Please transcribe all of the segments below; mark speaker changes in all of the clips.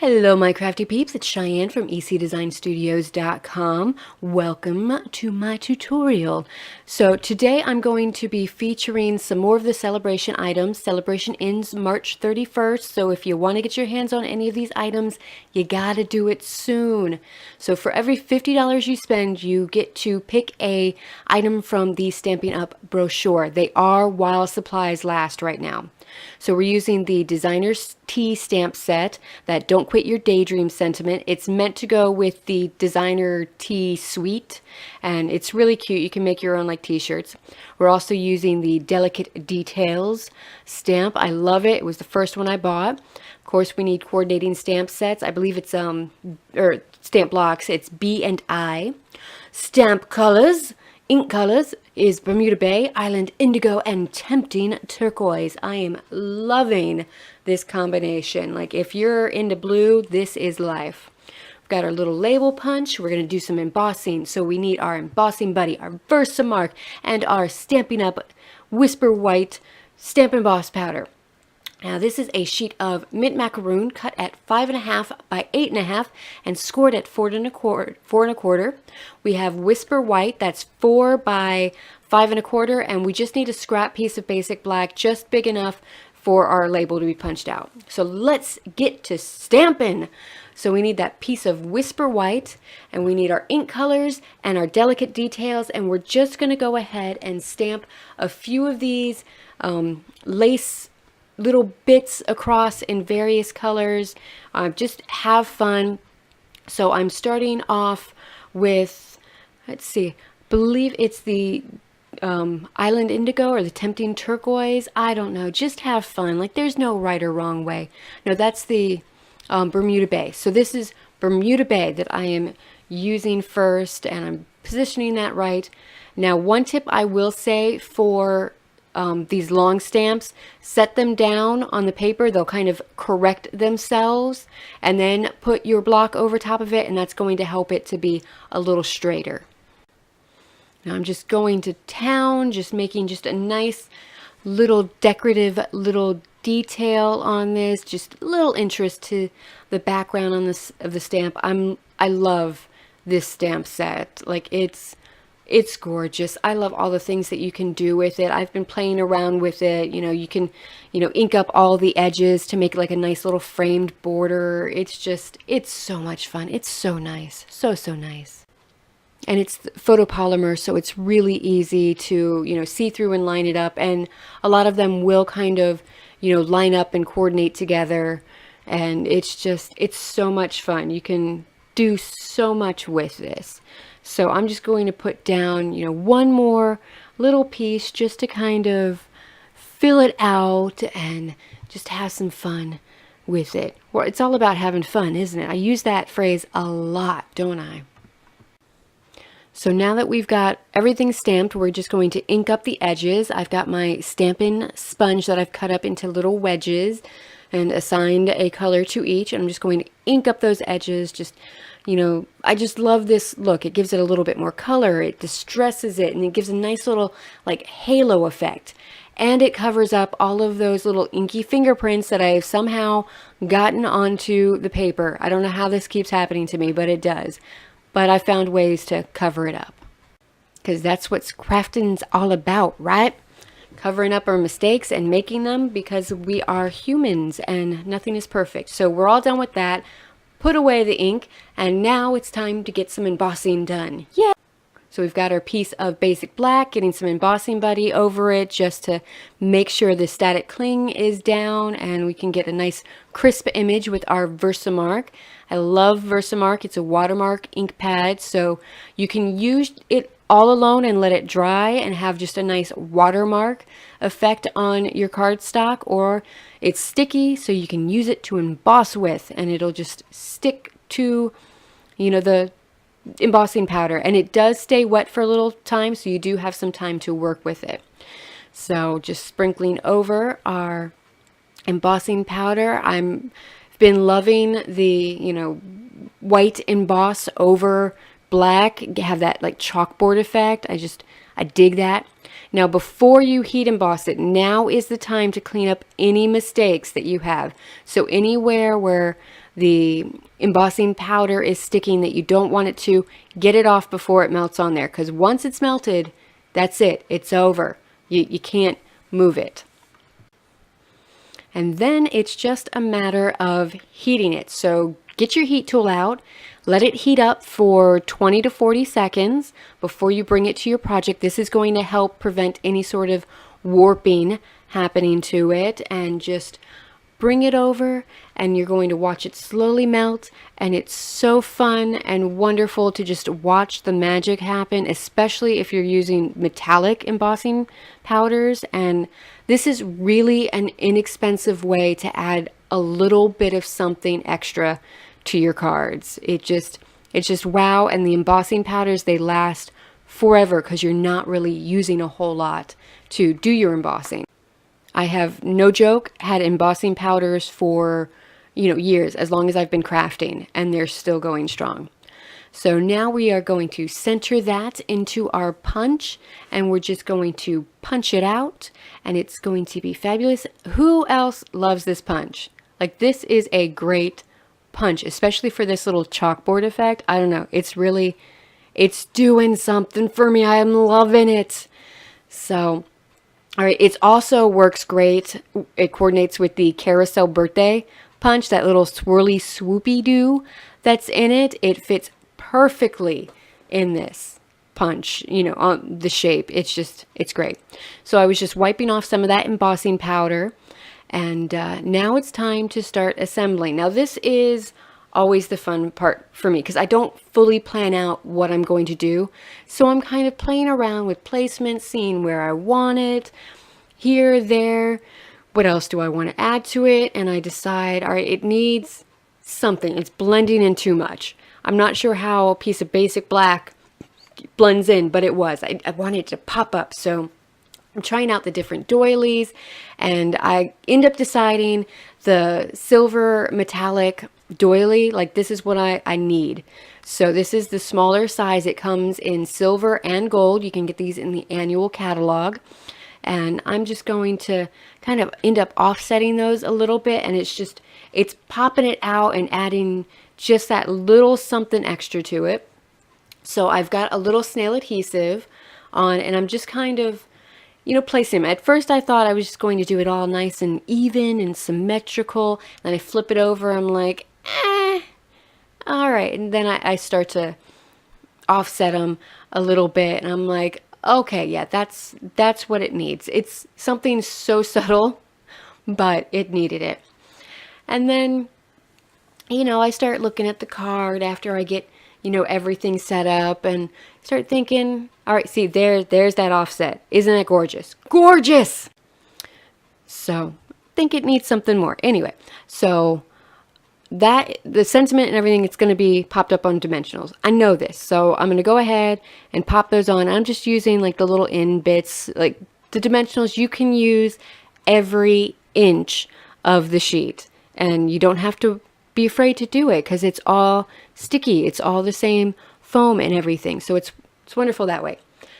Speaker 1: Hello my crafty peeps, it's Cheyenne from ecdesignstudios.com. Welcome to my tutorial. So today I'm going to be featuring some more of the celebration items. Celebration ends March 31st, so if you want to get your hands on any of these items, you gotta do it soon. So for every $50 you spend, you get to pick a item from the Stampin' Up brochure. They are while supplies last right now. So we're using the Designer's Tea stamp set, that Don't Quit Your Daydream sentiment. It's meant to go with the Designer Tea suite, and it's really cute. You can make your own like t-shirts. We're also using the Delicate Details stamp. I love it. It was the first one I bought. Of course, we need coordinating stamp sets. I believe it's or stamp blocks. It's B and I. Stamp colors. Ink colors is Bermuda Bay, Island Indigo, and Tempting Turquoise. I am loving this combination. Like, if you're into blue, this is life. We've got our little label punch. We're going to do some embossing. So we need our Embossing Buddy, our Versamark, and our Stampin' Up Whisper White Stamp Emboss powder. Now this is a sheet of Mint Macaron cut at 5.5 by 8.5 and scored at 4.25. We have Whisper White, that's 4 by 5.25, and we just need a scrap piece of basic black just big enough for our label to be punched out. So let's get to stamping. So we need that piece of Whisper White, and we need our ink colors and our Delicate Details, and we're just going to go ahead and stamp a few of these lace little bits across in various colors. Just have fun. So I'm starting off with, let's see, I believe it's the Island Indigo or the Tempting Turquoise. I don't know. Just have fun. Like, there's no right or wrong way. No, that's the Bermuda Bay. So this is Bermuda Bay that I am using first, and I'm positioning that right. Now, one tip I will say for these long stamps, set them down on the paper. They'll kind of correct themselves, and then put your block over top of it, and that's going to help it to be a little straighter. Now I'm just going to town, just making just a nice little decorative little detail on this, just a little interest to the background on this of the stamp. I love this stamp set. Like, it's gorgeous. I love all the things that you can do with it. I've been playing around with it. You know, you can, ink up all the edges to make like a nice little framed border. It's so much fun. It's so nice. So nice. And it's photopolymer, so it's really easy to, see through and line it up. And a lot of them will kind of, line up and coordinate together. And it's so much fun. You can do so much with this. So I'm just going to put down, one more little piece just to kind of fill it out and just have some fun with it. Well, it's all about having fun, isn't it? I use that phrase a lot, don't I? So now that we've got everything stamped, we're just going to ink up the edges. I've got my Stampin Sponge that I've cut up into little wedges and assigned a color to each. And I'm just going to ink up those edges. I just love this look. It gives it a little bit more color. It distresses it, and it gives a nice little like halo effect. And it covers up all of those little inky fingerprints that I've somehow gotten onto the paper. I don't know how this keeps happening to me, but it does. But I found ways to cover it up, because that's what crafting's all about, right? Covering up our mistakes and making them, because we are humans and nothing is perfect. So we're all done with that. Put away the ink, and now it's time to get some embossing done. Yeah! So we've got our piece of basic black, getting some Embossing Buddy over it just to make sure the static cling is down and we can get a nice crisp image with our Versamark. I love Versamark. It's a watermark ink pad, so you can use it all alone and let it dry and have just a nice watermark effect on your cardstock, or it's sticky so you can use it to emboss with, and it'll just stick to, the embossing powder, and it does stay wet for a little time, so you do have some time to work with it. So just sprinkling over our embossing powder. I've been loving the, white emboss over black, have that like chalkboard effect. I dig that. Now, before you heat emboss it, now is the time to clean up any mistakes that you have. So anywhere where the embossing powder is sticking that you don't want it to, get it off before it melts on there. Because once it's melted, that's it. It's over. You can't move it. And then it's just a matter of heating it. So get your heat tool out, let it heat up for 20 to 40 seconds before you bring it to your project. This is going to help prevent any sort of warping happening to it, and just bring it over and you're going to watch it slowly melt. And it's so fun and wonderful to just watch the magic happen, especially if you're using metallic embossing powders. And this is really an inexpensive way to add a little bit of something extra to your cards. It's just wow. And the embossing powders, they last forever because you're not really using a whole lot to do your embossing. I have, no joke, had embossing powders for, years, as long as I've been crafting, and they're still going strong. So now we are going to center that into our punch, and we're just going to punch it out, and it's going to be fabulous. Who else loves this punch? Like, this is a great punch, especially for this little chalkboard effect. I don't know, it's doing something for me. I am loving it. So, all right, it also works great. It coordinates with the Carousel Birthday punch, that little swirly swoopy doo that's in it. It fits perfectly in this punch, on the shape. It's great. So I was just wiping off some of that embossing powder, and now it's time to start assembling. Now this is always the fun part for me because I don't fully plan out what I'm going to do. So I'm kind of playing around with placement, seeing where I want it, here, there. What else do I want to add to it? And I decide, all right, it needs something. It's blending in too much. I'm not sure how a piece of basic black blends in, but it was. I wanted it to pop up. So I'm trying out the different doilies, and I end up deciding the silver metallic doily, like this is what I need. So this is the smaller size. It comes in silver and gold. You can get these in the annual catalog. And I'm just going to kind of end up offsetting those a little bit, and it's popping it out and adding just that little something extra to it. So I've got a little snail adhesive on, and I'm just kind of, placing them. At first I thought I was just going to do it all nice and even and symmetrical. Then I flip it over, I'm like, all right. And then I start to offset them a little bit, and I'm like, okay, yeah, that's what it needs. It's something so subtle, but it needed it. And then, I start looking at the card after I get, everything set up, and start thinking, all right, see, there's that offset. Isn't that gorgeous? Gorgeous! So, I think it needs something more. Anyway, so that the sentiment and everything, it's going to be popped up on dimensionals. I know this, so I'm going to go ahead and pop those on. I'm just using like the little end bits, like the dimensionals. You can use every inch of the sheet, and you don't have to be afraid to do it because it's all sticky. It's all the same foam and everything, so it's wonderful that way.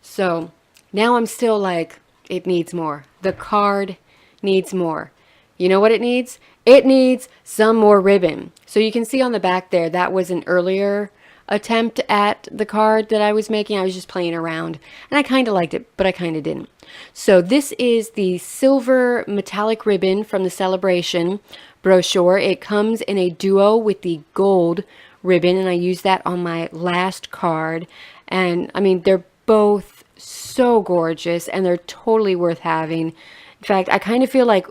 Speaker 1: So now I'm still like, it needs more. The card needs more. You know what it needs? It needs some more ribbon. So you can see on the back there, that was an earlier attempt at the card that I was making. I was just playing around, and I kind of liked it, but I kind of didn't. So this is the silver metallic ribbon from the Sale-a-bration brochure. It comes in a duo with the gold ribbon, and I used that on my last card. And I mean, they're both so gorgeous, and they're totally worth having. In fact, I kind of feel like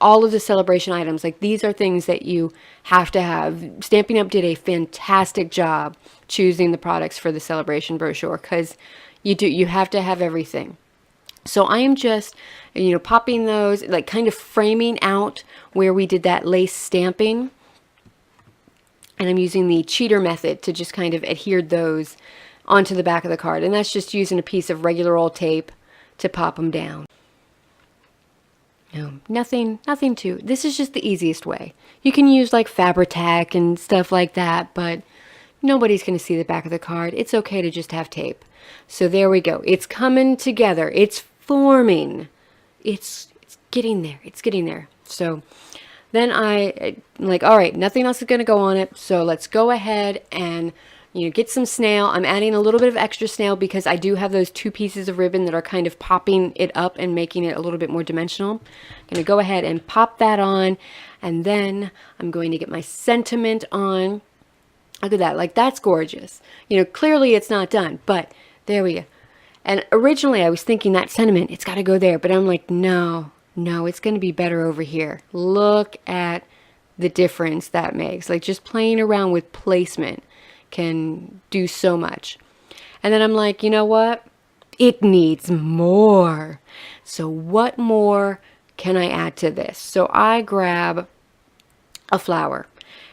Speaker 1: all of the Sale-a-bration items, like these are things that you have to have. Stampin' Up! Did a fantastic job choosing the products for the Sale-a-bration brochure, because you have to have everything. So I am just, popping those, like kind of framing out where we did that lace stamping. And I'm using the cheater method to just kind of adhere those onto the back of the card. And that's just using a piece of regular old tape to pop them down. No, nothing to, this is just the easiest way. You can use like Fabri-Tac and stuff like that, but nobody's going to see the back of the card. It's okay to just have tape. So there we go. It's coming together. It's forming. It's getting there. It's getting there. So then I'm like, all right, nothing else is going to go on it. So let's go ahead and, get some snail. I'm adding a little bit of extra snail because I do have those 2 pieces of ribbon that are kind of popping it up and making it a little bit more dimensional. I'm going to go ahead and pop that on. And then I'm going to get my sentiment on. Look at that. Like, that's gorgeous. Clearly it's not done, but there we go. And originally I was thinking that sentiment, it's got to go there. But I'm like, no, it's going to be better over here. Look at the difference that makes. Like, just playing around with placement can do so much. And then I'm like, you know what? It needs more. So what more can I add to this? So I grab a flower.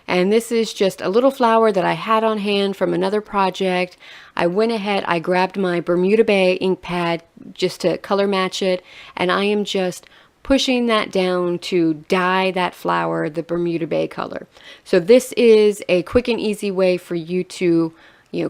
Speaker 1: And this is just a little flower that I had on hand from another project. I went ahead, I grabbed my Bermuda Bay ink pad just to color match it. And I am just pushing that down to dye that flower the Bermuda Bay color. So this is a quick and easy way for you to,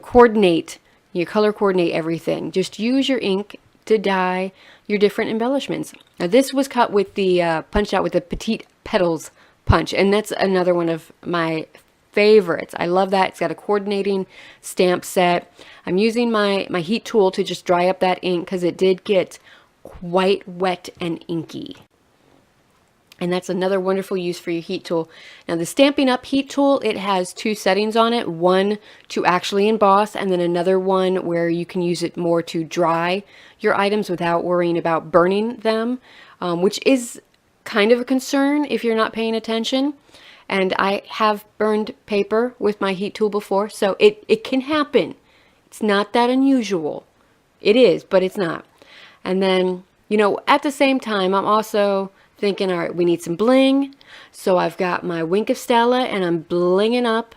Speaker 1: coordinate, color coordinate everything. Just use your ink to dye your different embellishments. Now this was cut with the, punched out with the Petite Petals punch, and that's another one of my favorites. I love that. It's got a coordinating stamp set. I'm using my heat tool to just dry up that ink because it did get quite wet and inky. And that's another wonderful use for your heat tool. Now the Stampin' Up heat tool, it has 2 settings on it. One to actually emboss, and then another one where you can use it more to dry your items without worrying about burning them, which is kind of a concern if you're not paying attention. And I have burned paper with my heat tool before, so it can happen. It's not that unusual. It is, but it's not. And then, at the same time, I'm also thinking, all right, we need some bling. So I've got my Wink of Stella, and I'm blinging up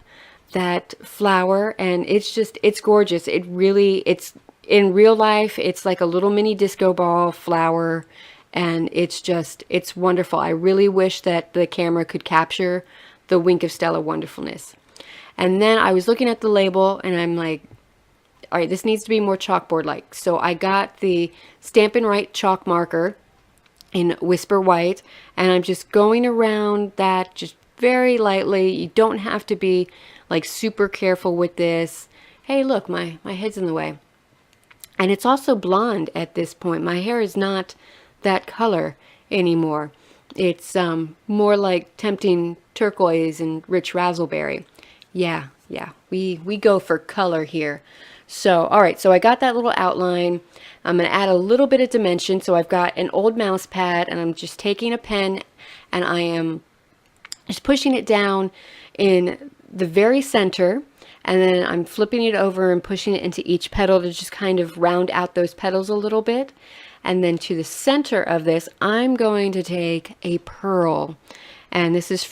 Speaker 1: that flower, and it's gorgeous. It's in real life, it's like a little mini disco ball flower, and it's wonderful. I really wish that the camera could capture the Wink of Stella wonderfulness. And then I was looking at the label, and I'm like, all right, this needs to be more chalkboard-like. So I got the Stampin' Right chalk marker in Whisper White, and I'm just going around that just very lightly. You don't have to be like super careful with this. Hey, look, my head's in the way. And it's also blonde at this point. My hair is not that color anymore. It's more like Tempting Turquoise and Rich Razzleberry. Yeah, we go for color here. So, all right, so I got that little outline. I'm going to add a little bit of dimension. So I've got an old mouse pad, and I'm just taking a pen, and I am just pushing it down in the very center, and then I'm flipping it over and pushing it into each petal to just kind of round out those petals a little bit. And then to the center of this, I'm going to take a pearl. And this is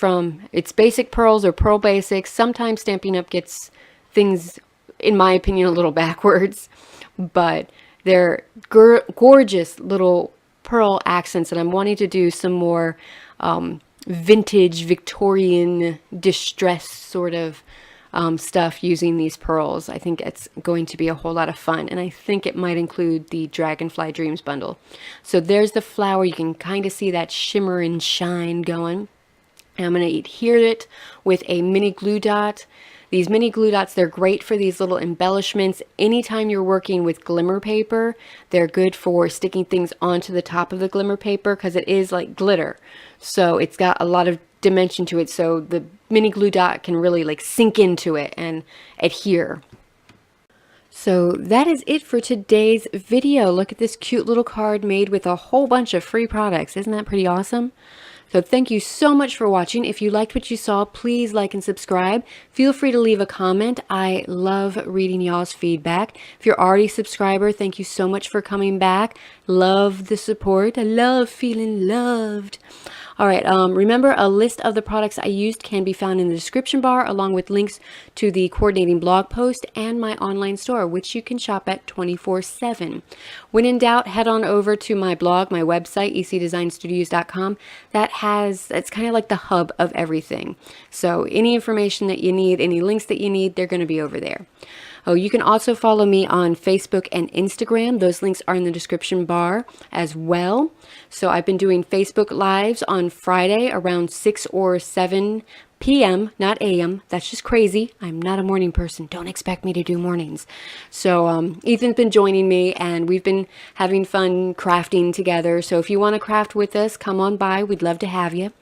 Speaker 1: it's Basic Pearls or Pearl Basics. Sometimes Stampin' Up gets things, in my opinion, a little backwards, but they're gorgeous little pearl accents, and I'm wanting to do some more vintage Victorian distress sort of stuff using these pearls. I think it's going to be a whole lot of fun, and I think it might include the Dragonfly Dreams bundle. So there's the flower. You can kind of see that shimmer and shine going. And I'm going to adhere it with a mini glue dot. These mini glue dots, they're great for these little embellishments. Anytime you're working with glimmer paper, they're good for sticking things onto the top of the glimmer paper because it is like glitter. So it's got a lot of dimension to it. So the mini glue dot can really like sink into it and adhere. So that is it for today's video. Look at this cute little card made with a whole bunch of free products. Isn't that pretty awesome? So thank you so much for watching. If you liked what you saw, please like and subscribe. Feel free to leave a comment. I love reading y'all's feedback. If you're already a subscriber, thank you so much for coming back. Love the support. I love feeling loved. All right, remember, a list of the products I used can be found in the description bar, along with links to the coordinating blog post and my online store, which you can shop at 24/7. When in doubt, head on over to my blog, my website, ecdesignstudios.com. It's kind of like the hub of everything. So any information that you need, any links that you need, they're going to be over there. Oh, you can also follow me on Facebook and Instagram. Those links are in the description bar as well. So I've been doing Facebook Lives on Friday around 6 or 7 p.m., not a.m. That's just crazy. I'm not a morning person. Don't expect me to do mornings. So Ethan's been joining me, and we've been having fun crafting together. So if you want to craft with us, come on by. We'd love to have you.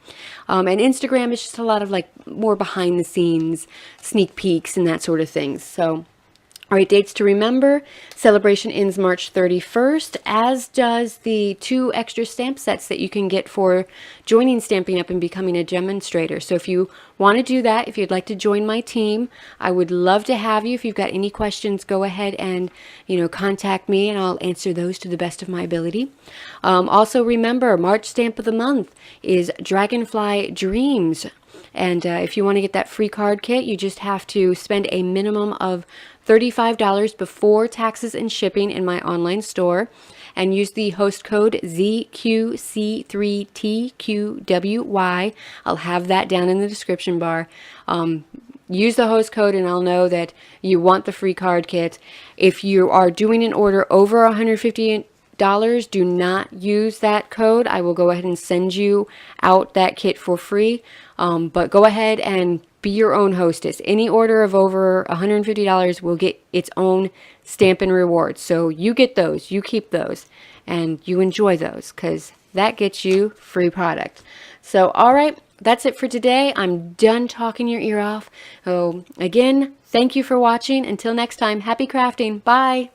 Speaker 1: And Instagram is just a lot of like more behind the scenes, sneak peeks and that sort of things. So all right, dates to remember. Celebration ends March 31st, as does the 2 extra stamp sets that you can get for joining Stampin' Up! And becoming a demonstrator. So if you want to do that, if you'd like to join my team, I would love to have you. If you've got any questions, go ahead and, contact me, and I'll answer those to the best of my ability. Also remember, March stamp of the month is Dragonfly Dreams. And if you want to get that free card kit, you just have to spend a minimum of $35 before taxes and shipping in my online store, and use the host code ZQC3TQWY. I'll have that down in the description bar. Use the host code and I'll know that you want the free card kit. If you are doing an order over $150, do not use that code. I will go ahead and send you out that kit for free. But go ahead and be your own hostess. Any order of over $150 will get its own Stampin' rewards. So you get those, you keep those, and you enjoy those, because that gets you free product. So, all right, that's it for today. I'm done talking your ear off. So, again, thank you for watching. Until next time, happy crafting. Bye.